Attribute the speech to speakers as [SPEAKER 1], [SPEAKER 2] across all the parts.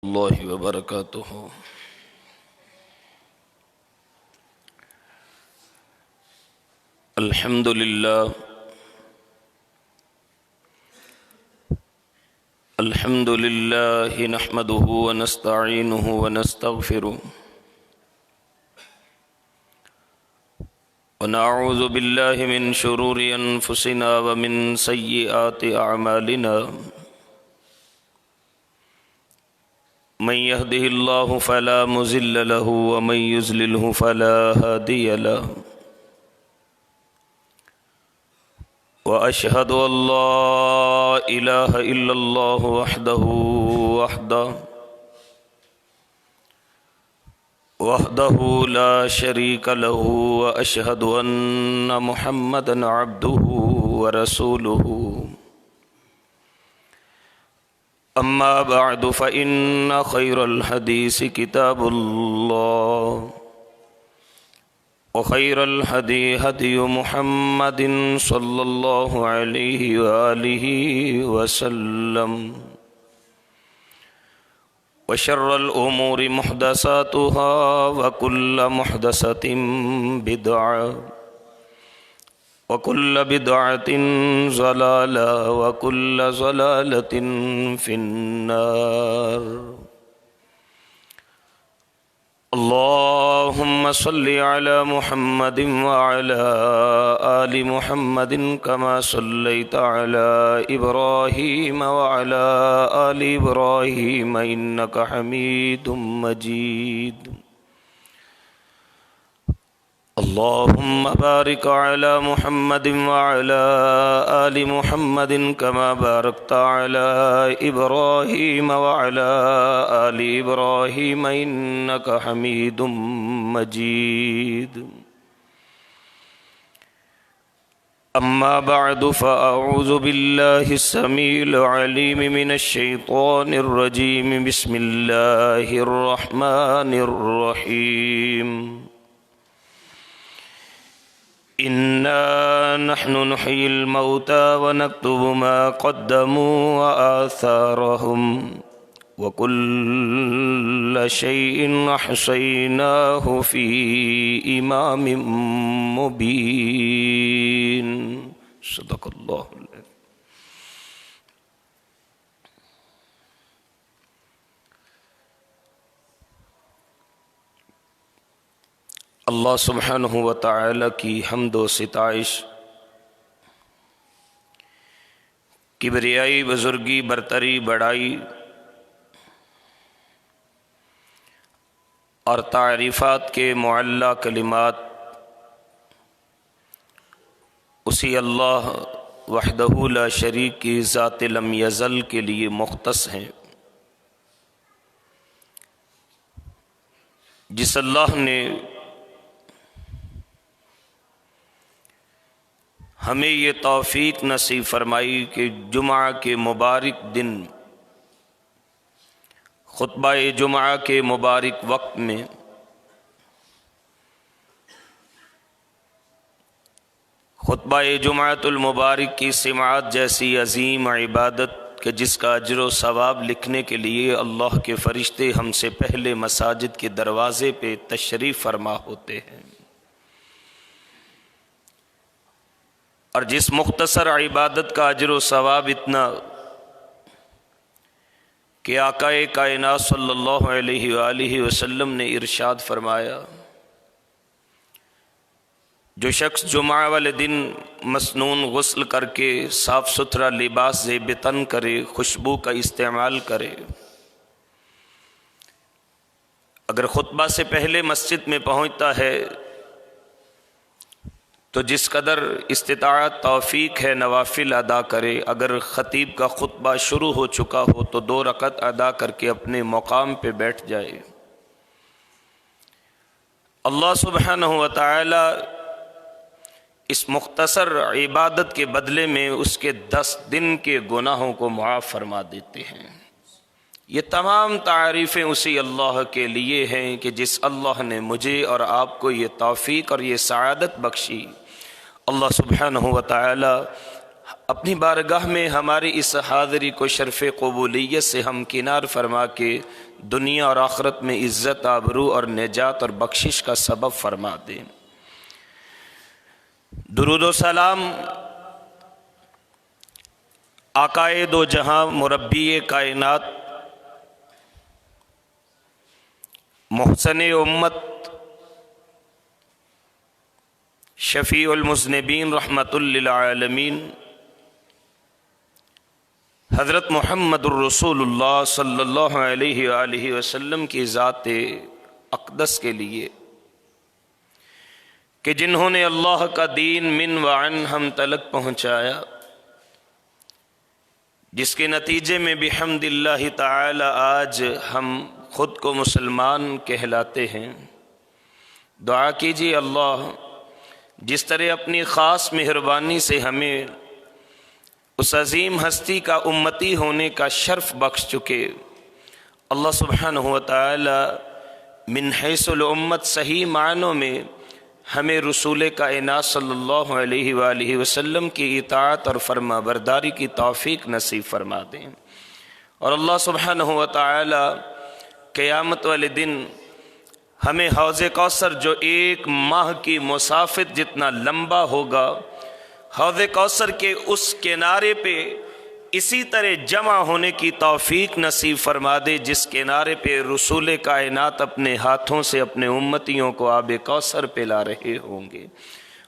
[SPEAKER 1] اللہ وبرکاتہ۔ الحمد للہ نحمده ونستعینه ونستغفره ونعوذ باللہ من شرور انفسنا ومن سیئات اعمالنا، من يهده الله فلا مضل له ومن يضلله فلا هادي له، وأشهد أن لا إله إلا الله وحده لا شريك له، وأشهد أن محمدا عبده ورسوله. أما بعد فإن خير الحديث كتاب الله، وخير الهدي هدي محمد صلى الله عليه وآله وسلم، وشر الأمور محدثاتها وكل محدثة بدعة، وكل بدعة ضلالة، وكل ضلالة في النار. اللهم صل على محمد وعلى آل محمد كما صليت على إبراهيم وعلى آل إبراهيم إنك حميد مجيد. اللهم بارك على محمد وعلى آل محمد كما باركت على إبراهيم وعلى آل إبراهيم إنك حميد مجيد. أما بعد فأعوذ بالله السميع العليم من الشيطان الرجيم. بسم الله الرحمن الرحيم. إنا نحن نحيي الموتى ونكتب ما قدموا وآثارهم وكل شيء أحصيناه في إمام مبين. صدق الله العظيم. اللہ سبحانہ و تعالی کی حمد و ستائش، کبریائی، بزرگی، برتری، بڑائی اور تعریفات کے معلیٰ کلمات اسی اللہ وحدہ لا شریک کی ذات لم یزل کے لیے مختص ہیں، جس اللہ نے ہمیں یہ توفیق نصیب فرمائی کہ جمعہ کے مبارک دن، خطبہ جمعہ کے مبارک وقت میں خطبہ جمعۃ المبارک کی سماعت جیسی عظیم عبادت کہ جس کا اجر و ثواب لکھنے کے لیے اللہ کے فرشتے ہم سے پہلے مساجد کے دروازے پہ تشریف فرما ہوتے ہیں، اور جس مختصر عبادت کا اجر و ثواب اتنا کہ آقا کائنات صلی اللہ علیہ وآلہ وسلم نے ارشاد فرمایا، جو شخص جمعہ والے دن مسنون غسل کر کے صاف ستھرا لباس زیب تن کرے، خوشبو کا استعمال کرے، اگر خطبہ سے پہلے مسجد میں پہنچتا ہے تو جس قدر استطاعت توفیق ہے نوافل ادا کرے، اگر خطیب کا خطبہ شروع ہو چکا ہو تو 2 رکعت ادا کر کے اپنے مقام پہ بیٹھ جائے. اللہ سبحانہ و تعالی اس مختصر عبادت کے بدلے میں اس کے 10 دن کے گناہوں کو معاف فرما دیتے ہیں. یہ تمام تعریفیں اسی اللہ کے لیے ہیں کہ جس اللہ نے مجھے اور آپ کو یہ توفیق اور یہ سعادت بخشی. اللہ سبحانہ و تعالی اپنی بارگاہ میں ہماری اس حاضری کو شرف قبولیت سے ہمکنار فرما کے دنیا اور آخرت میں عزت، آبرو اور نجات اور بخشش کا سبب فرما دے۔ درود و سلام آقائے دو جہاں، مربی کائنات، محسن امت، شفیع المذنبین، رحمت للعالمین، حضرت محمد الرسول اللہ صلی اللہ علیہ وآلہ وسلم کی ذات اقدس کے لیے کہ جنہوں نے اللہ کا دین من وعن ہم تلک پہنچایا، جس کے نتیجے میں بحمد اللہ تعالی آج ہم خود کو مسلمان کہلاتے ہیں۔ دعا کیجیے اللہ جس طرح اپنی خاص مہربانی سے ہمیں اس عظیم ہستی کا امتی ہونے کا شرف بخش چکے، اللہ سبحانہ و تعالی من حیث الامت صحیح معنوں میں ہمیں رسول کائنات صلی اللہ علیہ وآلہ وسلم کی اطاعت اور فرما برداری کی توفیق نصیب فرما دیں، اور اللہ سبحانہ و تعالی قیامت والے دن ہمیں حوض کوثر جو ایک ماہ کی مسافت جتنا لمبا ہوگا، حوض کوثر کے اس کنارے پہ اسی طرح جمع ہونے کی توفیق نصیب فرما دے جس کنارے پہ رسول کائنات اپنے ہاتھوں سے اپنے امتیوں کو آب کوثر پلا رہے ہوں گے،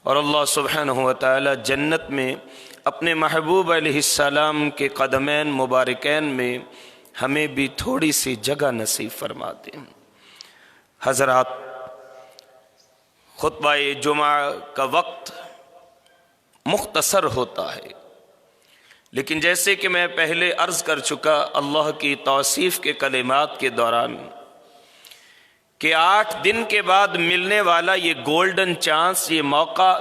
[SPEAKER 1] اور اللہ سبحانہ و تعالی جنت میں اپنے محبوب علیہ السلام کے قدمین مبارکین میں ہمیں بھی تھوڑی سی جگہ نصیب فرما دیں۔ حضرات، خطبہ جمعہ کا وقت مختصر ہوتا ہے، لیکن جیسے کہ میں پہلے عرض کر چکا اللہ کی توصیف کے کلمات کے دوران کہ 8 دن کے بعد ملنے والا یہ گولڈن چانس، یہ موقع،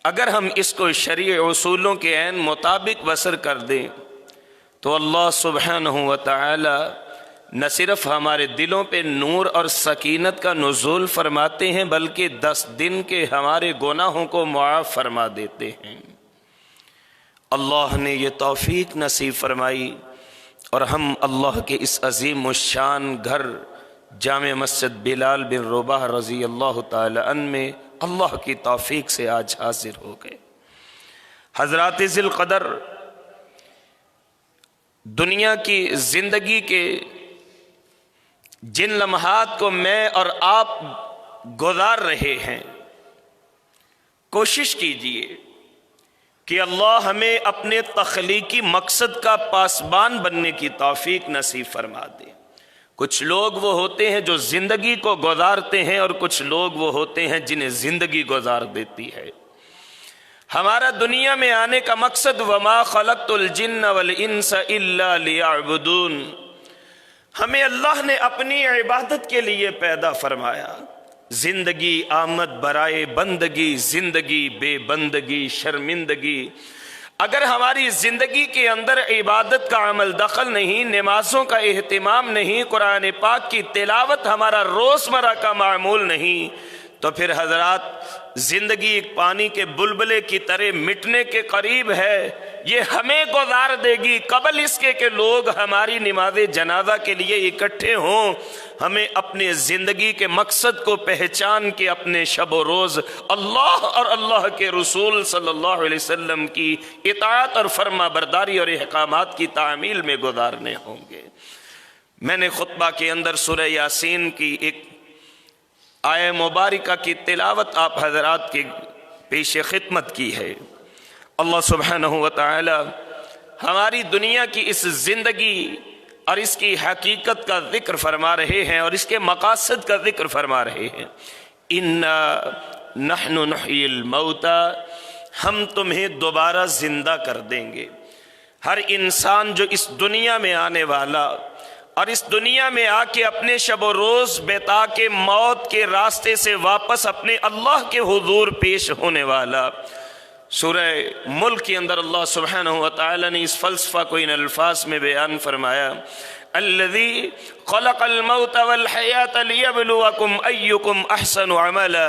[SPEAKER 1] اگر ہم اس کو شرعی اصولوں کے عین مطابق بسر کر دیں تو اللہ سبحانہ و تعالی نہ صرف ہمارے دلوں پہ نور اور سکینت کا نزول فرماتے ہیں بلکہ 10 دن کے ہمارے گناہوں کو معاف فرما دیتے ہیں۔ اللہ نے یہ توفیق نصیب فرمائی اور ہم اللہ کے اس عظیم الشان گھر جامع مسجد بلال بن رباح رضی اللہ تعالی عنہ میں اللہ کی توفیق سے آج حاضر ہو گئے۔ حضرات ذی القدر، دنیا کی زندگی کے جن لمحات کو میں اور آپ گزار رہے ہیں، کوشش کیجئے کہ اللہ ہمیں اپنے تخلیقی مقصد کا پاسبان بننے کی توفیق نصیب فرما دے۔ کچھ لوگ وہ ہوتے ہیں جو زندگی کو گزارتے ہیں اور کچھ لوگ وہ ہوتے ہیں جنہیں زندگی گزار دیتی ہے۔ ہمارا دنیا میں آنے کا مقصد وما خلقت الجن والانس الا لیعبدون، ہمیں اللہ نے اپنی عبادت کے لیے پیدا فرمایا۔ زندگی آمد برائے بندگی، زندگی بے بندگی شرمندگی۔ اگر ہماری زندگی کے اندر عبادت کا عمل دخل نہیں، نمازوں کا اہتمام نہیں، قرآن پاک کی تلاوت ہمارا روزمرہ کا معمول نہیں، تو پھر حضرات زندگی ایک پانی کے بلبلے کی طرح مٹنے کے قریب ہے۔ یہ ہمیں گزار دے گی قبل اس کے کہ لوگ ہماری نماز جنازہ کے لیے اکٹھے ہوں۔ ہمیں اپنے زندگی کے مقصد کو پہچان کے اپنے شب و روز اللہ اور اللہ کے رسول صلی اللہ علیہ وسلم کی اطاعت اور فرما برداری اور احکامات کی تعمیل میں گزارنے ہوں گے۔ میں نے خطبہ کے اندر سورہ یاسین کی ایک آیہ مبارکہ کی تلاوت آپ حضرات کے پیش خدمت کی ہے۔ اللہ سبحانہ و تعالی ہماری دنیا کی اس زندگی اور اس کی حقیقت کا ذکر فرما رہے ہیں اور اس کے مقاصد کا ذکر فرما رہے ہیں۔ اِنَّا نَحْنُ نُحْيِي الْمَوْتَى، ہم تمہیں دوبارہ زندہ کر دیں گے۔ ہر انسان جو اس دنیا میں آنے والا اور اس دنیا میں آ کے اپنے شب و روز بتا کے موت کے راستے سے واپس اپنے اللہ کے حضور پیش ہونے والا، سورہ ملک کے اندر اللہ سبحانہ و تعالی نے اس فلسفہ کو ان الفاظ میں بیان فرمایا، الذی خلق الموت والحیات لیبلوکم ایکم احسن عملا،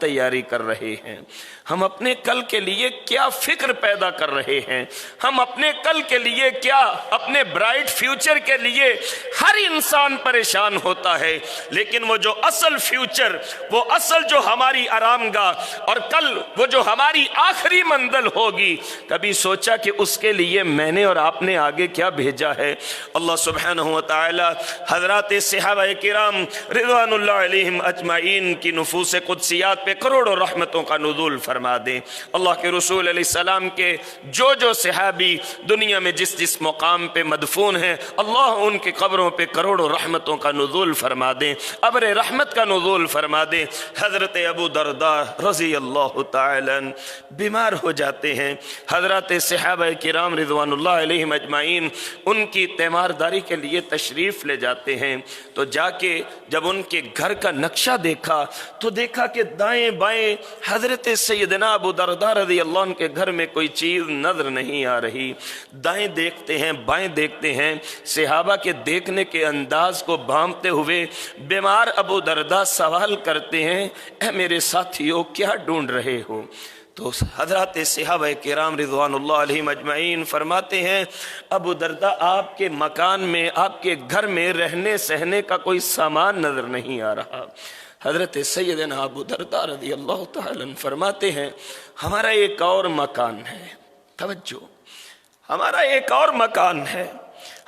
[SPEAKER 1] تیاری کر رہے ہیں، ہم اپنے کل کے لیے کیا فکر پیدا کر رہے ہیں، ہم اپنے کل کے لیے کیا، اپنے برائٹ فیوچر کے لیے ہر انسان پریشان ہوتا ہے، لیکن وہ جو اصل فیوچر، وہ اصل جو ہماری آرام گاہ اور کل وہ جو ہماری آخری منزل ہوگی، کبھی سوچا کہ اس کے لیے میں نے اور آپ نے آگے کیا بھیجا ہے؟ اللہ سبحانہ و تعالی حضرات صحابہ کرام رضوان اللہ علیہم اجمعین کی نفوس قدسیات پہ کروڑوں رحمتوں کا نزول فرما دیں۔ اللہ کے رسول علیہ السلام کے جو صحابی دنیا میں جس مقام پہ مدفون ہیں، اللہ ان کی قبروں پہ کروڑوں رحمتوں کا نزول فرما دیں، ابر رحمت کا نزول فرما دیں۔ حضرت ابو درداء رضی اللہ تعالی عنہ بیمار ہو جاتے ہیں، حضرات صحابہ کرام رضوان اللہ علیہم اجمعین ان کی تیمارداری کے لیے تشریف لے جاتے ہیں، تو جا کے جب ان کے گھر کا نقشہ دیکھا تو دیکھا کہ دائیں بائیں حضرت سیدنا ابو درداء رضی اللہ عنہ کے گھر میں کوئی چیز نظر نہیں آ رہی۔ دائیں دیکھتے ہیں، بائیں دیکھتے ہیں، صحابہ کے دیکھنے کے انداز کو بھانپتے ہوئے بیمار ابو درداء سوال کرتے ہیں، اے میرے ساتھیو کیا ڈھونڈ رہے ہو؟ تو حضرات صحابہ کرام رضوان اللہ علیہم اجمعین فرماتے ہیں، ابو درداء آپ کے مکان میں، آپ کے گھر میں رہنے سہنے کا کوئی سامان نظر نہیں آ رہا۔ حضرت سیدنا ابو درداء رضی اللہ تعالیٰ عنہ فرماتے ہیں، ہمارا ایک اور مکان ہے، توجہ، ہمارا ایک اور مکان ہے،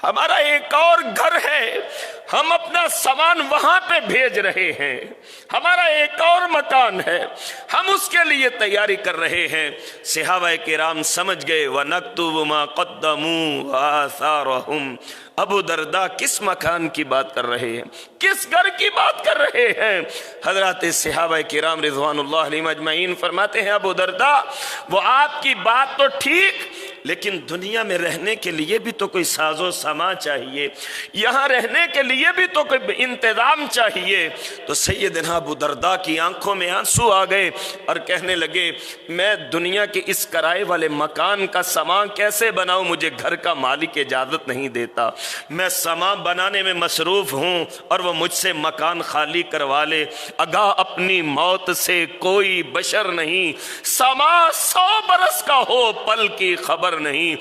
[SPEAKER 1] ہمارا ایک اور گھر ہے، ہم اپنا سامان وہاں پہ بھیج رہے ہیں، ہمارا ایک اور مکان ہے، ہم اس کے لیے تیاری کر رہے ہیں۔ صحابہ کرام سمجھ گئے، وَنَكْتُبُ مَا قَدَّمُوا وَآثَارَهُمْ۔ ابو درداء کس مکان کی بات کر رہے ہیں، کس گھر کی بات کر رہے ہیں؟ حضرات صحابہ کرام رضوان اللہ علیہم اجمعین فرماتے ہیں، ابو درداء وہ آپ کی بات تو ٹھیک، لیکن دنیا میں رہنے کے لیے بھی تو کوئی ساز و سامان چاہیے، یہاں رہنے کے لیے بھی تو کوئی انتظام چاہیے۔ تو سیدنا ابو درداء کی آنکھوں میں آنسو آ گئے اور کہنے لگے، میں دنیا کے اس کرائے والے مکان کا سامان کیسے بناؤں؟ مجھے گھر کا مالک اجازت نہیں دیتا، میں سامان بنانے میں مصروف ہوں اور وہ مجھ سے مکان خالی کروا لے۔ اگاہ اپنی موت سے کوئی بشر نہیں، سامان 100 برس کا ہو پل کی خبر نہیں۔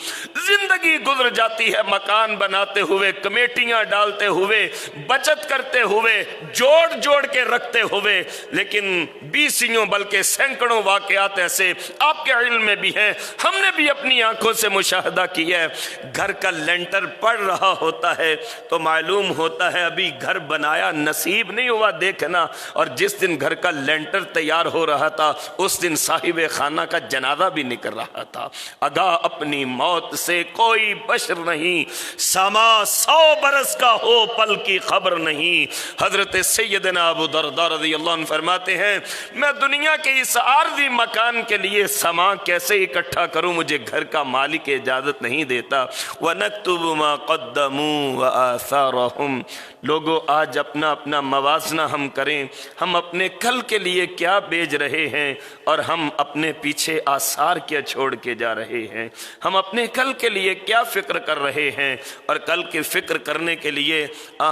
[SPEAKER 1] زندگی گزر جاتی ہے مکان بناتے ہوئے، کمیٹیاں ڈالتے ہوئے، بچت کرتے ہوئے، جوڑ کے رکھتے ہوئے، لیکن 20 بلکہ سینکڑوں واقعات ایسے آپ کے علم میں بھی ہیں، ہم نے بھی اپنی آنکھوں سے مشاہدہ کیا ہے۔ گھر کا لینٹر پڑ رہا ہوتا ہے تو معلوم ہوتا ہے ابھی گھر بنایا نصیب نہیں ہوا دیکھنا، اور جس دن گھر کا لینٹر تیار ہو رہا تھا اس دن صاحب خانہ کا جنازہ بھی نکل رہا تھا۔ اگاہ اپنی موت سے کوئی بشر نہیں، ساما 100 برس کا ہو پل کی خبر نہیں۔ حضرت سیدنا ابو درداء رضی اللہ عنہ فرماتے ہیں، میں دنیا کے اس عارضی مکان کے لیے سامان کیسے اکٹھا کروں؟ مجھے گھر کا مالک اجازت نہیں دیتا۔ وَنَكْتُبُ مَا قَدَّمُوا وَآثَارَهُمْ۔ لوگوں آج اپنا موازنہ ہم کریں، ہم اپنے کل کے لیے کیا بیج رہے ہیں اور ہم اپنے پیچھے آثار کیا چھوڑ کے جا رہے ہیں، ہم اپنے کل کے لیے کیا فکر کر رہے ہیں۔ اور کل کی فکر کرنے کے لیے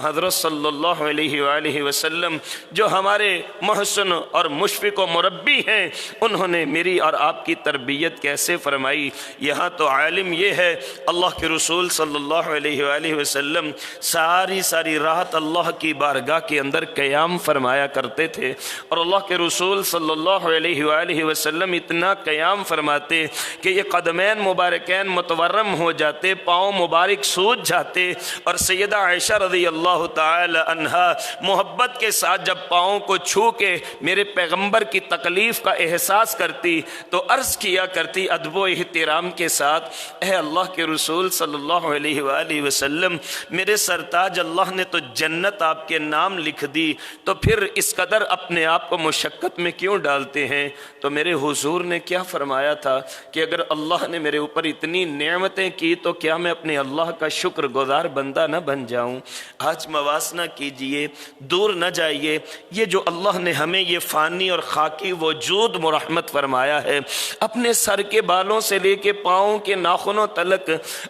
[SPEAKER 1] حضرت صلی اللہ علیہ وآلہ وسلم جو ہمارے محسن اور مشفق و مربی ہیں، انہوں نے میری اور آپ کی تربیت کیسے فرمائی۔ یہاں تو عالم یہ ہے، اللہ کے رسول صلی اللہ علیہ وآلہ وسلم ساری رات اللہ کی بارگاہ کے اندر قیام فرمایا کرتے تھے، اور اللہ کے رسول صلی اللہ علیہ وآلہ وسلم اتنا قیام فرماتے کہ یہ قدمین مبارکین متورم ہو جاتے، پاؤں مبارک سوج جاتے، اور سیدہ عائشہ رضی اللہ تعالی عنہا محبت کے ساتھ جب پاؤں کو چھو کے میرے پیغمبر کی تکلیف کا احساس کرتی تو عرض کیا کرتی ادب و احترام کے ساتھ، اے اللہ کے رسول صلی اللہ علیہ وآلہ وسلم، میرے سرتاج اللہ نے تو جنت آپ کے نام لکھ دی، تو پھر اس قدر اپنے آپ کو مشقت میں کیوں ڈالتے ہیں؟ تو میرے حضور نے کیا فرمایا تھا کہ اگر اللہ نے میرے اوپر اتنی نعمتیں کی تو کیا میں اپنے اللہ کا شکر گزار بندہ نہ بن جاؤں؟ آج موازنہ کیجئے، دور نہ جائیے، یہ جو اللہ نے ہمیں یہ فانی اور خاکی وجود مرحمت فرمایا ہے، اپنے سر کے بالوں سے لے کے پاؤں کے ناخنوں تلک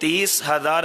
[SPEAKER 1] 30,000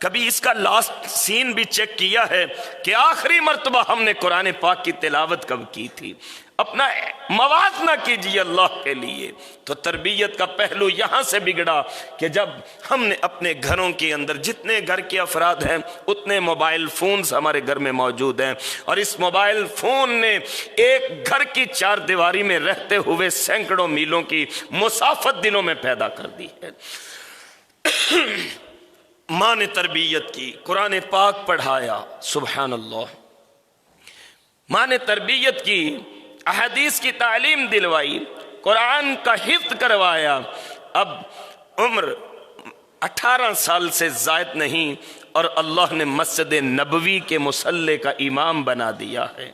[SPEAKER 1] کبھی اس کا لاسٹ سین بھی چیک کیا ہے کہ آخری مرتبہ ہم نے قرآن پاک کی تلاوت کب کی تھی؟ اپنا موازنہ کیجیے اللہ کے لیے۔ تو تربیت کا پہلو یہاں سے بگڑا کہ جب ہم نے اپنے گھروں کے اندر جتنے گھر کے افراد ہیں اتنے موبائل فونز ہمارے گھر میں موجود ہیں، اور اس موبائل فون نے ایک گھر کی چار دیواری میں رہتے ہوئے سینکڑوں میلوں کی مسافت دنوں میں پیدا کر دی ہے۔ ماں نے تربیت کی، قرآن پاک پڑھایا، سبحان اللہ، ماں نے تربیت کی، احادیث کی تعلیم دلوائی، قرآن کا حفظ کروایا۔ اب عمر 18 سال سے زائد نہیں اور اللہ نے مسجد نبوی کے مصلی کا امام بنا دیا ہے۔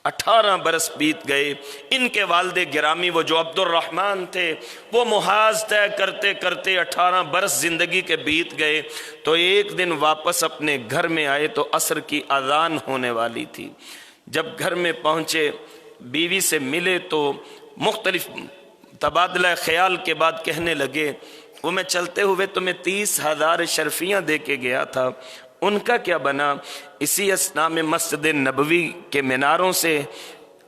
[SPEAKER 1] 18 برس بیت گئے۔ ان کے والد گرامی وہ جو عبد الرحمن تھے وہ محاذ طے کرتے کرتے 18 برس زندگی کے بیت گئے، تو ایک دن واپس اپنے گھر میں آئے تو عصر کی اذان ہونے والی تھی۔ جب گھر میں پہنچے، بیوی سے ملے تو مختلف تبادلہ خیال کے بعد کہنے لگے، وہ میں چلتے ہوئے تمہیں 30,000 شرفیاں دے کے گیا تھا، ان کا کیا بنا؟ اسی اثناء میں مسجد نبوی کے میناروں سے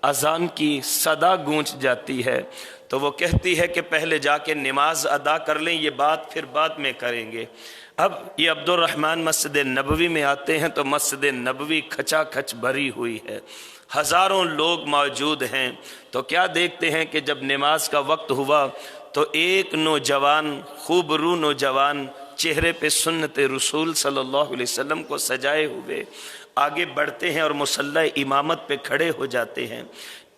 [SPEAKER 1] اذان کی صدا گونج جاتی ہے، تو وہ کہتی ہے کہ پہلے جا کے نماز ادا کر لیں، یہ بات پھر بعد میں کریں گے۔ اب یہ عبد الرحمن مسجد نبوی میں آتے ہیں تو مسجد نبوی کھچا کھچ بھری ہوئی ہے، ہزاروں لوگ موجود ہیں۔ تو کیا دیکھتے ہیں کہ جب نماز کا وقت ہوا تو ایک نوجوان، خوب رو نوجوان، چہرے پہ سنت رسول صلی اللہ علیہ وسلم کو سجائے ہوئے آگے بڑھتے ہیں اور مصلی امامت پہ کھڑے ہو جاتے ہیں،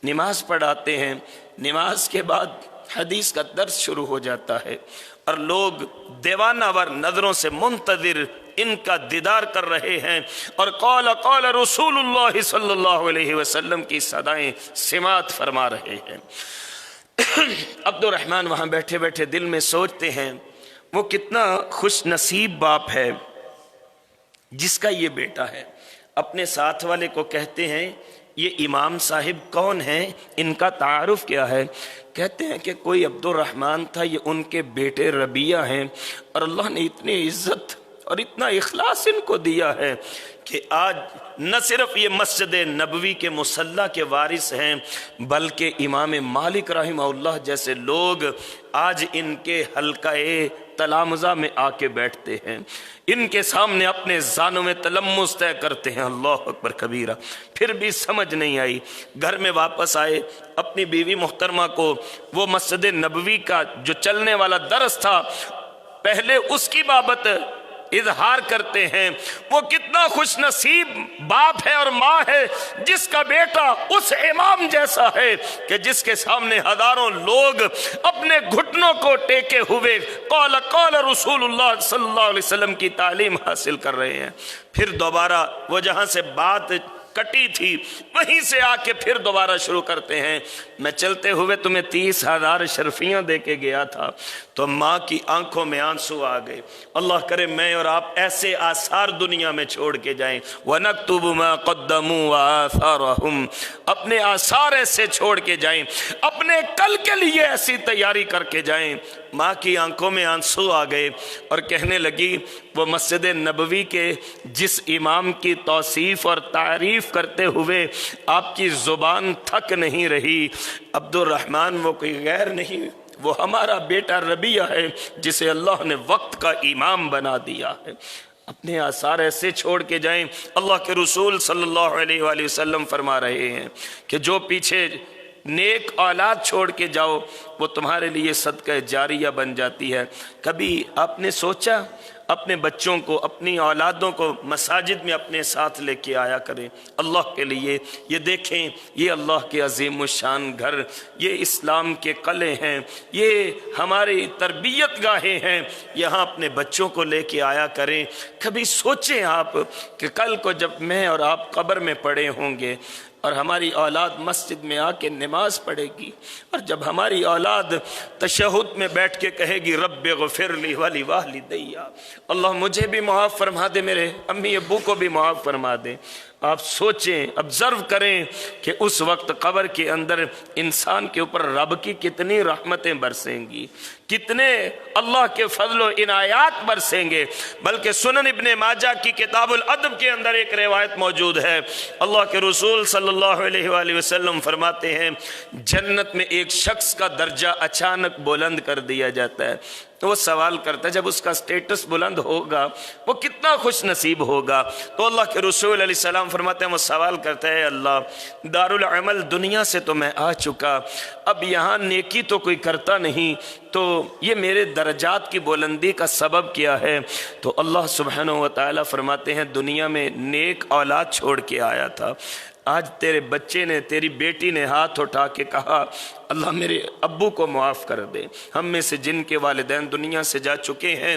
[SPEAKER 1] نماز پڑھاتے ہیں۔ نماز کے بعد حدیث کا درس شروع ہو جاتا ہے اور لوگ دیوانہ ور نظروں سے منتظر ان کا دیدار کر رہے ہیں، اور قال قال رسول اللہ صلی اللہ علیہ وسلم کی صدائیں سماعت فرما رہے ہیں۔ عبد الرحمن وہاں بیٹھے بیٹھے دل میں سوچتے ہیں وہ کتنا خوش نصیب باپ ہے جس کا یہ بیٹا ہے۔ اپنے ساتھ والے کو کہتے ہیں یہ امام صاحب کون ہیں، ان کا تعارف کیا ہے؟ کہتے ہیں کہ کوئی عبد الرحمن تھا، یہ ان کے بیٹے ربیہ ہیں، اور اللہ نے اتنی عزت اور اتنا اخلاص ان کو دیا ہے کہ آج نہ صرف یہ مسجد نبوی کے مصلی کے وارث ہیں بلکہ امام مالک رحمہ اللہ جیسے لوگ آج ان کے حلقہ تلامذہ میں آ کے بیٹھتے ہیں، ان کے سامنے اپنے زانوں میں تلمس طے کرتے ہیں۔ اللہ اکبر کبیرہ۔ پھر بھی سمجھ نہیں آئی، گھر میں واپس آئے، اپنی بیوی محترمہ کو وہ مسجد نبوی کا جو چلنے والا درس تھا پہلے اس کی بابت اظہار کرتے ہیں۔ وہ کتنا خوش نصیب باپ ہے اور ماں ہے جس کا بیٹا اس امام جیسا ہے کہ جس کے سامنے ہزاروں لوگ اپنے گھٹنوں کو ٹیکے ہوئے قال قال رسول اللہ صلی اللہ علیہ وسلم کی تعلیم حاصل کر رہے ہیں۔ پھر دوبارہ وہ جہاں سے بات کٹی تھی وہیں سے آ کے پھر دوبارہ شروع کرتے ہیں، میں چلتے ہوئے تمہیں 30,000 شرفیاں دے کے گیا تھا۔ تو ماں کی آنکھوں میں آنسو آ گئے۔ اللہ کرے میں اور آپ ایسے آثار دنیا میں چھوڑ کے جائیں، وَنَكْتُبُ مَا قَدَّمُوا وَآثَارَهُمْ، اپنے آثار ایسے چھوڑ کے جائیں، اپنے کل کے لیے ایسی تیاری کر کے جائیں۔ ماں کی آنکھوں میں آنسو آ گئے اور کہنے لگی وہ مسجد نبوی کے جس امام کی توصیف اور تعریف کرتے ہوئے آپ کی زبان تھک نہیں رہی، عبد الرحمن وہ کوئی غیر نہیں، وہ ہمارا بیٹا ربیہ ہے جسے اللہ نے وقت کا امام بنا دیا ہے۔ اپنے آثار ایسے چھوڑ کے جائیں۔ اللہ کے رسول صلی اللہ علیہ وآلہ وسلم فرما رہے ہیں کہ جو پیچھے نیک اولاد چھوڑ کے جاؤ وہ تمہارے لیے صدقہ جاریہ بن جاتی ہے۔ کبھی آپ نے سوچا اپنے بچوں کو، اپنی اولادوں کو مساجد میں اپنے ساتھ لے کے آیا کریں اللہ کے لیے؟ یہ دیکھیں یہ اللہ کے عظیم الشان گھر، یہ اسلام کے قلعے ہیں، یہ ہماری تربیت گاہیں ہیں، یہاں اپنے بچوں کو لے کے آیا کریں۔ کبھی سوچیں آپ کہ کل کو جب میں اور آپ قبر میں پڑے ہوں گے اور ہماری اولاد مسجد میں آ کے نماز پڑھے گی، اور جب ہماری اولاد تشہد میں بیٹھ کے کہے گی رب اغفر لی ولی والدی، اللہ مجھے بھی معاف فرما دے، میرے امی ابو کو بھی معاف فرما دے، آپ سوچیں، آبزرو کریں کہ اس وقت قبر کے اندر انسان کے اوپر رب کی کتنی رحمتیں برسیں گی، کتنے اللہ کے فضل و عنایات برسیں گے۔ بلکہ سنن ابن ماجہ کی کتاب الادب کے اندر ایک روایت موجود ہے، اللہ کے رسول صلی اللہ علیہ وآلہ وسلم فرماتے ہیں جنت میں ایک شخص کا درجہ اچانک بلند کر دیا جاتا ہے، تو وہ سوال کرتا ہے جب اس کا سٹیٹس بلند ہوگا وہ کتنا خوش نصیب ہوگا۔ تو اللہ کے رسول علیہ السلام فرماتے ہیں وہ سوال کرتا ہے اللہ دارالعمل دنیا سے تو میں آ چکا، اب یہاں نیکی تو کوئی کرتا نہیں، تو یہ میرے درجات کی بلندی کا سبب کیا ہے؟ تو اللہ سبحانہ و تعالیٰ فرماتے ہیں دنیا میں نیک اولاد چھوڑ کے آیا تھا، آج تیرے بچے نے، تیری بیٹی نے ہاتھ اٹھا کے کہا اللہ میرے ابو کو معاف کر دے۔ ہم میں سے جن کے والدین دنیا سے جا چکے ہیں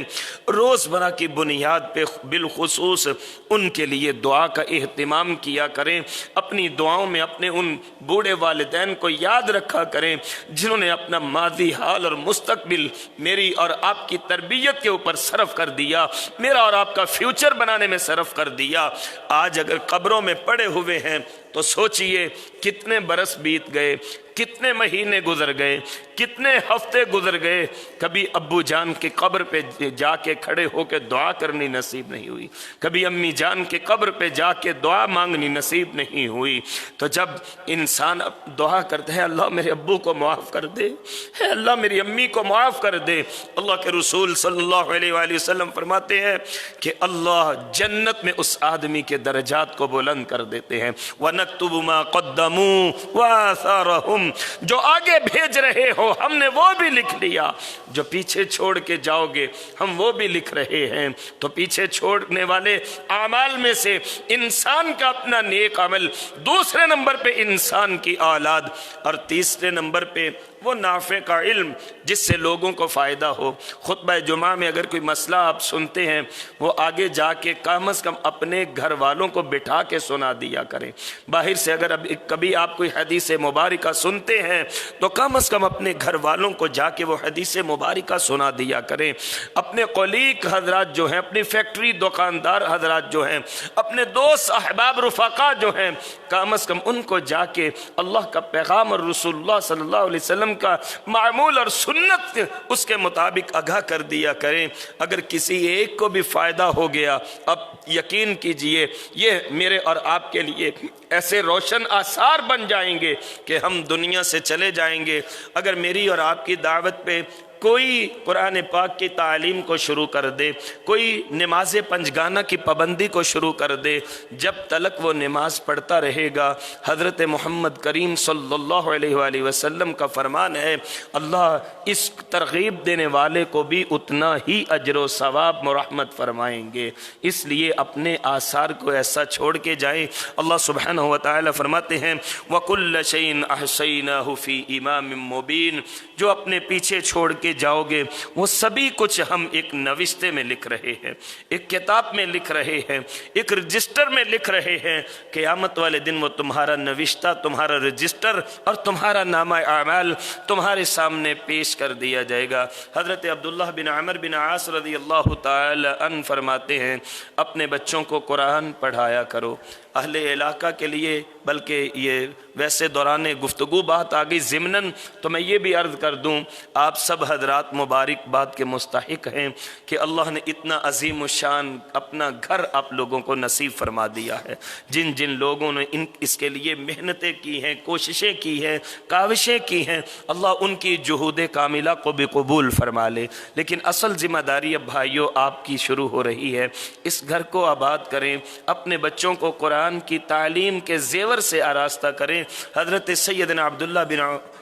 [SPEAKER 1] روزمرہ کی بنیاد پہ بالخصوص ان کے لیے دعا کا اہتمام کیا کریں، اپنی دعاؤں میں اپنے ان بوڑھے والدین کو یاد رکھا کریں جنہوں نے اپنا ماضی حال اور مستقبل میری اور آپ کی تربیت کے اوپر صرف کر دیا، میرا اور آپ کا فیوچر بنانے میں صرف کر دیا۔ آج اگر قبروں میں پڑے ہوئے ہیں تو سوچئے کتنے برس بیت گئے، کتنے مہینے گزر گئے، کتنے ہفتے گزر گئے، کبھی ابو جان کے قبر پہ جا کے کھڑے ہو کے دعا کرنی نصیب نہیں ہوئی، کبھی امی جان کے قبر پہ جا کے دعا مانگنی نصیب نہیں ہوئی۔ تو جب انسان دعا کرتا ہے اللہ میرے ابو کو معاف کر دے، اے اللہ میری امی کو معاف کر دے، اللہ کے رسول صلی اللہ علیہ وآلہ وسلم فرماتے ہیں کہ اللہ جنت میں اس آدمی کے درجات کو بلند کر دیتے ہیں۔ وَنَكْتُبُ مَا قَدَّمُوا وَآثَارَهُمْ، جو آگے بھیج رہے ہو ہم نے وہ بھی لکھ لیا، جو پیچھے چھوڑ کے جاؤ گے ہم وہ بھی لکھ رہے ہیں۔ تو پیچھے چھوڑنے والے اعمال میں سے انسان کا اپنا نیک عمل، دوسرے نمبر پہ انسان کی اولاد، اور تیسرے نمبر پہ وہ نافع کا علم جس سے لوگوں کو فائدہ ہو۔ خطبہ جمعہ میں اگر کوئی مسئلہ آپ سنتے ہیں وہ آگے جا کے کم از کم اپنے گھر والوں کو بٹھا کے سنا دیا کریں۔ باہر سے اگر کبھی آپ کوئی حدیث مبارکہ سنتے ہیں تو کم از کم اپنے گھر والوں کو جا کے وہ حدیث مبارکہ سنا دیا کریں۔ اپنے قلیق حضرات جو ہیں، اپنی فیکٹری دکاندار حضرات جو ہیں، اپنے دوست احباب رفقا جو ہیں، کم از کم ان کو جا کے اللہ کا پیغام اور رسول اللہ صلی اللہ علیہ وسلم کا معمول اور سنت اس کے مطابق آگاہ کر دیا کریں۔ اگر کسی ایک کو بھی فائدہ ہو گیا اب یقین کیجئے یہ میرے اور آپ کے لیے ایسے روشن آثار بن جائیں گے کہ ہم دنیا سے چلے جائیں گے۔ اگر میری اور آپ کی دعوت پہ کوئی قرآن پاک کی تعلیم کو شروع کر دے، کوئی نماز پنجگانہ کی پابندی کو شروع کر دے، جب تلک وہ نماز پڑھتا رہے گا حضرت محمد کریم صلی اللہ علیہ وآلہ وسلم کا فرمان ہے اللہ اس ترغیب دینے والے کو بھی اتنا ہی اجر و ثواب مرحمت فرمائیں گے۔ اس لیے اپنے آثار کو ایسا چھوڑ کے جائیں۔ اللہ سبحانہ وتعالی فرماتے ہیں وَكُلَّ شَيْءٍ أَحْصَيْنَاهُ فِي إِمَامٍ مُبِينٍ، جو اپنے پیچھے چھوڑ کے جاؤ گے وہ سبھی کچھ ہم ایک نوشتے میں لکھ رہے ہیں، ایک کتاب میں لکھ رہے ہیں، ایک رجسٹر میں لکھ رہے ہیں۔ قیامت والے دن وہ تمہارا نوشتہ، تمہارا رجسٹر اور تمہارا نامہ اعمال تمہارے سامنے پیش کر دیا جائے گا۔ حضرت عبداللہ بن عمر بن عاص رضی اللہ تعالی عنہ فرماتے ہیں اپنے بچوں کو قرآن پڑھایا کرو۔ اہل علاقہ کے لیے بلکہ یہ ویسے دوران گفتگو بات آ گئی ضمناً تو میں یہ بھی عرض کر دوں آپ سب حضرات مبارکباد کے مستحق ہیں کہ اللہ نے اتنا عظیم الشان اپنا گھر آپ لوگوں کو نصیب فرما دیا ہے۔ جن جن لوگوں نے اس کے لیے محنتیں کی ہیں، کوششیں کی ہیں، کاوشیں کی ہیں، اللہ ان کی جہود کاملہ کو بھی قبول فرما لے۔ لیکن اصل ذمہ داری اب بھائیوں آپ کی شروع ہو رہی ہے، اس گھر کو آباد کریں، اپنے بچوں کو قرآن کی تعلیم کے زیور سے آراستہ کریں۔ حضرت سیدنا عبداللہ بن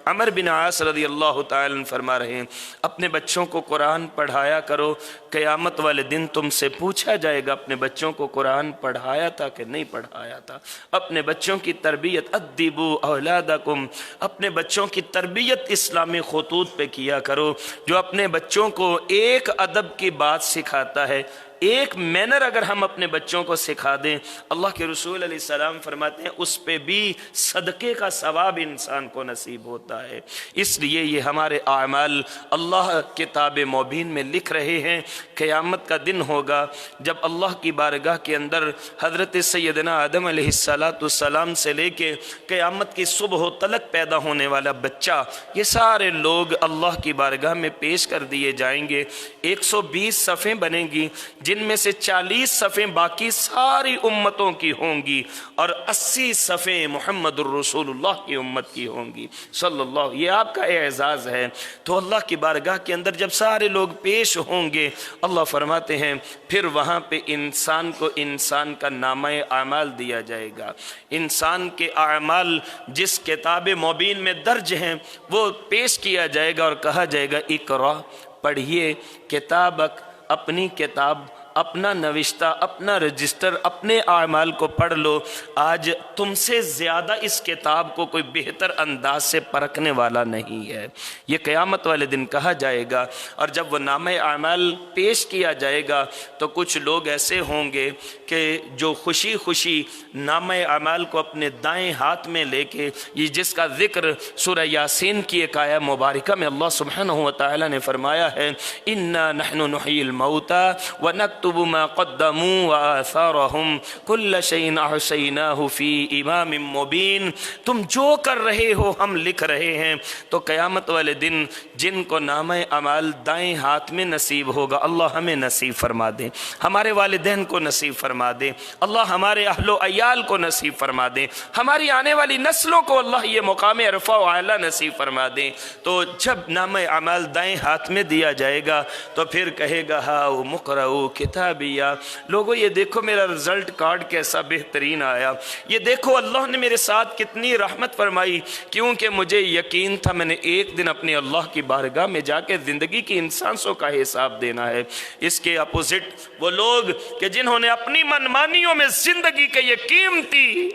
[SPEAKER 1] عمر بن عاص رضی اللہ تعالی عنہ فرما رہے ہیں اپنے بچوں کو قرآن پڑھایا کرو، قیامت والے دن تم سے پوچھا جائے گا اپنے بچوں کو قرآن پڑھایا تھا کہ نہیں پڑھایا تھا۔ اپنے بچوں کی تربیت ادبوا اولادکم، اپنے بچوں کی تربیت اسلامی خطوط پہ کیا کرو۔ جو اپنے بچوں کو ایک ادب کی بات سکھاتا ہے ایک مینر اگر ہم اپنے بچوں کو سکھا دیں، اللہ کے رسول علیہ السلام فرماتے ہیں اس پہ بھی صدقے کا ثواب انسان کو نصیب ہوتا ہے۔ اس لیے یہ ہمارے اعمال اللہ کتاب مبین میں لکھ رہے ہیں۔ قیامت کا دن ہوگا جب اللہ کی بارگاہ کے اندر حضرت سیدنا آدم علیہ السلام سے لے کے قیامت کی صبح تلک پیدا ہونے والا بچہ، یہ سارے لوگ اللہ کی بارگاہ میں پیش کر دیے جائیں گے۔ 120 صفیں بنیں گی، جن میں سے 40 صفیں باقی ساری امتوں کی ہوں گی اور 80 صفیں محمد الرسول اللہ کی امت کی ہوں گی صلی اللہ۔ یہ آپ کا اعزاز ہے۔ تو اللہ کی بارگاہ کے اندر جب سارے لوگ پیش ہوں گے، اللہ فرماتے ہیں پھر وہاں پہ انسان کو انسان کا نامہ اعمال دیا جائے گا۔ انسان کے اعمال جس کتاب مبین میں درج ہیں وہ پیش کیا جائے گا اور کہا جائے گا اقرا، پڑھیے کتابک، اپنی کتاب، اپنا نوشتہ، اپنا رجسٹر، اپنے اعمال کو پڑھ لو۔ آج تم سے زیادہ اس کتاب کو کوئی بہتر انداز سے پرکھنے والا نہیں ہے۔ یہ قیامت والے دن کہا جائے گا۔ اور جب وہ نامہ اعمال پیش کیا جائے گا تو کچھ لوگ ایسے ہوں گے کہ جو خوشی خوشی نامہ اعمال کو اپنے دائیں ہاتھ میں لے کے، یہ جس کا ذکر سورہ یاسین کی ایک آیہ مبارکہ میں اللہ سبحانہ وتعالی نے فرمایا ہے، اِنَّا نَحْنُ نُحْيِي الْمَوْتَى وَنَكْتُبُ مَا قَدَّمُوا وَآثَارَهُمْ كُلَّ شَيْءٍ أَحْصَيْنَاهُ فِي إِمَامٍ مُبِينٍ۔ تم جو کر رہے ہو ہم لکھ رہے ہیں۔ تو قیامت والے دن جن کو نامہ اعمال دائیں ہاتھ میں نصیب ہوگا، اللہ ہمیں نصیب فرما دے، ہمارے والدین کو نصیب فرما دے، اللہ ہمارے اہل و عیال کو نصیب فرما دے، ہماری آنے والی نسلوں کو اللہ یہ مقام عرفہ و اعلیٰ نصیب فرما دے۔ تو جب نامہ اعمال دائیں ہاتھ میں دیا جائے گا تو پھر کہے گا ہاؤ مقرؤ کتابیہ، لوگو یہ دیکھو میرا رزلٹ کارڈ کیسا بہترین آیا، یہ دیکھو اللہ نے میرے ساتھ کتنی رحمت فرمائی، کیونکہ مجھے یقین تھا میں نے ایک دن اپنے اللہ کی بارگاہ میں جا کے زندگی کی انسانوں کا حساب دینا ہے۔ اس کے اپوزٹ وہ لوگ کہ جنہوں نے اپنی منمانیوں میں زندگی کے یہ قیمتی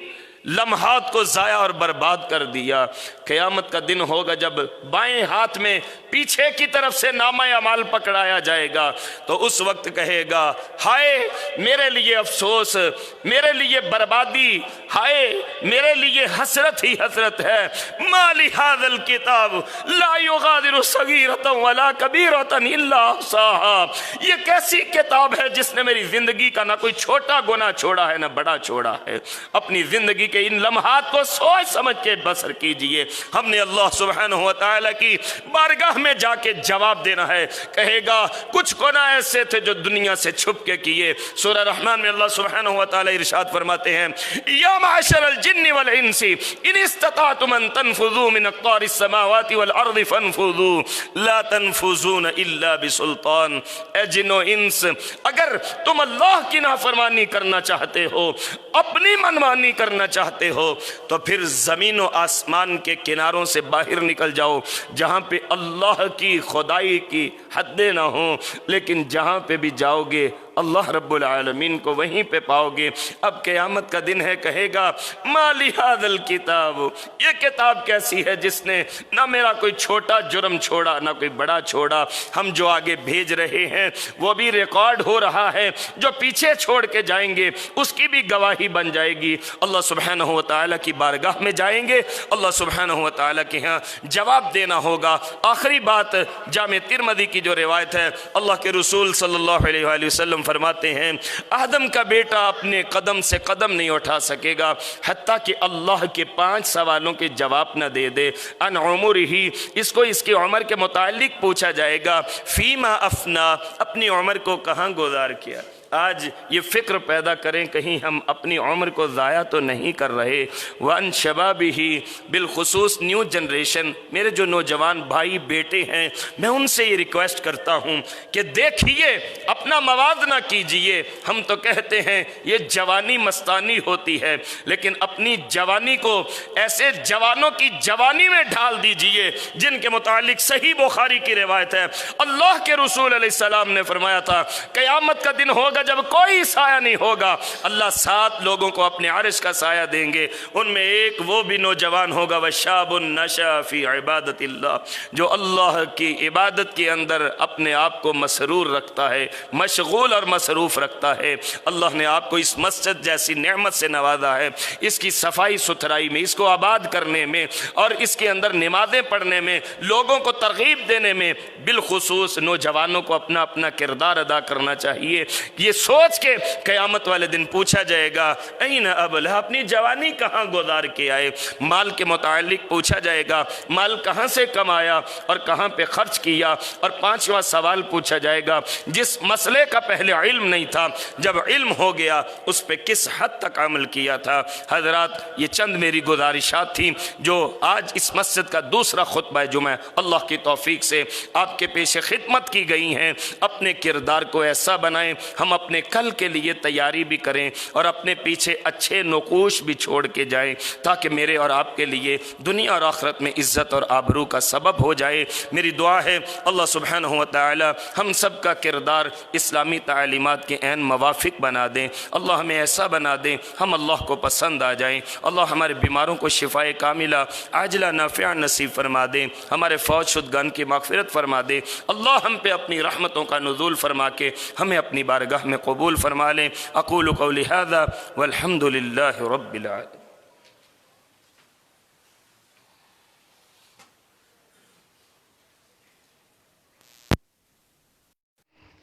[SPEAKER 1] لمحات کو ضائع اور برباد کر دیا۔ قیامت کا دن ہوگا جب بائیں ہاتھ میں پیچھے کی طرف سے نامہ اعمال پکڑایا جائے گا تو اس وقت کہے گا ہائے میرے لیے افسوس، میرے لیے بربادی، ہائے میرے لیے حسرت ہی حسرت ہے، ما لهذا الکتاب لا یغادر صغیرۃ ولا کبیرۃ الا احصاها۔ یہ کیسی کتاب ہے جس نے میری زندگی کا نہ کوئی چھوٹا گناہ چھوڑا ہے نہ بڑا چھوڑا ہے۔ اپنی زندگی ان لمحات کو سوچ سمجھ کے بسر کیجئے۔ ہم نے اللہ سبحانہ وتعالی کی بارگاہ میں جا کے جواب دینا ہے۔ کہے گا کچھ گناہ ایسے تھے جو دنیا سے چھپ کے کیے۔ سورہ رحمان میں اللہ سبحانہ وتعالی ارشاد فرماتے ہیں یا معشر الجن والانس ان استطعتم ان تنفذوا من اقطار السماوات والارض فانفذوا لا تنفذون الا بسلطان۔ اے جن و انس، اگر تم اللہ کی نافرمانی کرنا چاہتے ہو، اپنی منمانی کرنا چاہتے ہو تو پھر زمین و آسمان کے کناروں سے باہر نکل جاؤ، جہاں پہ اللہ کی خدائی کی حدیں نہ ہوں، لیکن جہاں پہ بھی جاؤ گے اللہ رب العالمین کو وہیں پہ پاؤ گے۔ اب قیامت کا دن ہے، کہے گا ما لهذا الکتاب، یہ کتاب کیسی ہے جس نے نہ میرا کوئی چھوٹا جرم چھوڑا نہ کوئی بڑا چھوڑا۔ ہم جو آگے بھیج رہے ہیں وہ بھی ریکارڈ ہو رہا ہے، جو پیچھے چھوڑ کے جائیں گے اس کی بھی گواہی بن جائے گی۔ اللہ سبحانہ وتعالی کی بارگاہ میں جائیں گے، اللہ سبحانہ وتعالی کے ہاں جواب دینا ہوگا۔ آخری بات جامع ترمذی کی جو روایت ہے، اللہ کے رسول صلی اللہ علیہ وآلہ وسلم فرماتے ہیں آدم کا بیٹا اپنے قدم سے قدم نہیں اٹھا سکے گا حتیٰ کہ اللہ کے 5 سوالوں کے جواب نہ دے دے۔ ان عمرہ، اس کو اس کی عمر کے متعلق پوچھا جائے گا۔ فیما افنا، اپنی عمر کو کہاں گزار کیا۔ آج یہ فکر پیدا کریں کہیں ہم اپنی عمر کو ضائع تو نہیں کر رہے۔ وَأَن شَبَابِهِ، بالخصوص نیو جنریشن، میرے جو نوجوان بھائی بیٹے ہیں، میں ان سے یہ ریکویسٹ کرتا ہوں کہ دیکھیے اپنا موازنہ کیجئے۔ ہم تو کہتے ہیں یہ جوانی مستانی ہوتی ہے، لیکن اپنی جوانی کو ایسے جوانوں کی جوانی میں ڈھال دیجئے جن کے متعلق صحیح بخاری کی روایت ہے، اللہ کے رسول علیہ السلام نے فرمایا تھا قیامت کا دن ہوگا جب کوئی سایہ نہیں ہوگا، اللہ 7 لوگوں کو اپنے عرش کا سایہ دیں گے، ان میں ایک وہ بھی نوجوان ہوگا وَشَابٌ نَشَأَ فِي عِبَادَةِ اللَّهِ، جو اللہ کی عبادت کے اندر اپنے آپ کو مسرور رکھتا ہے، مشغول اور مصروف رکھتا ہے۔ اللہ نے آپ کو اس مسجد جیسی نعمت سے نوازا ہے، اس کی صفائی ستھرائی میں، اس کو آباد کرنے میں اور اس کے اندر نمازیں پڑھنے میں، لوگوں کو ترغیب دینے میں، بالخصوص نوجوانوں کو اپنا اپنا کردار ادا کرنا چاہیے۔ یہ سوچ کے قیامت والے دن پوچھا جائے گا این ابلہ، اپنی جوانی کہاں گزار کے آئے؟ مال کے متعلق پوچھا جائے گا مال کہاں سے کمایا اور کہاں پہ خرچ کیا؟ اور 5واں سوال پوچھا جائے گا جس مسئلے کا پہلے علم نہیں تھا، جب علم ہو گیا اس پہ کس حد تک عمل کیا تھا؟ حضرات، یہ چند میری گزارشات تھیں جو آج اس مسجد کا دوسرا خطبہ جمعہ اللہ کی توفیق سے آپ کے پیش خدمت کی گئی ہیں۔ اپنے کردار کو ایسا بنائیں، ہم اپنے کل کے لیے تیاری بھی کریں اور اپنے پیچھے اچھے نقوش بھی چھوڑ کے جائیں، تاکہ میرے اور آپ کے لیے دنیا اور آخرت میں عزت اور آبرو کا سبب ہو جائے۔ میری دعا ہے اللہ سبحانہ و تعالی ہم سب کا کردار اسلامی تعلیمات کے عین موافق بنا دیں، اللہ ہمیں ایسا بنا دیں ہم اللہ کو پسند آ جائیں۔ اللہ ہمارے بیماروں کو شفائے کاملہ عاجلہ نافعہ نصیب فرما دیں، ہمارے فوت شدگان کی مغفرت فرما دیں۔ اللہ ہم پہ اپنی رحمتوں کا نزول فرما کے ہمیں اپنی بارگاہ میں قبول فرما لیں۔ اقول قولی ھذا والحمد للہ رب العالمین۔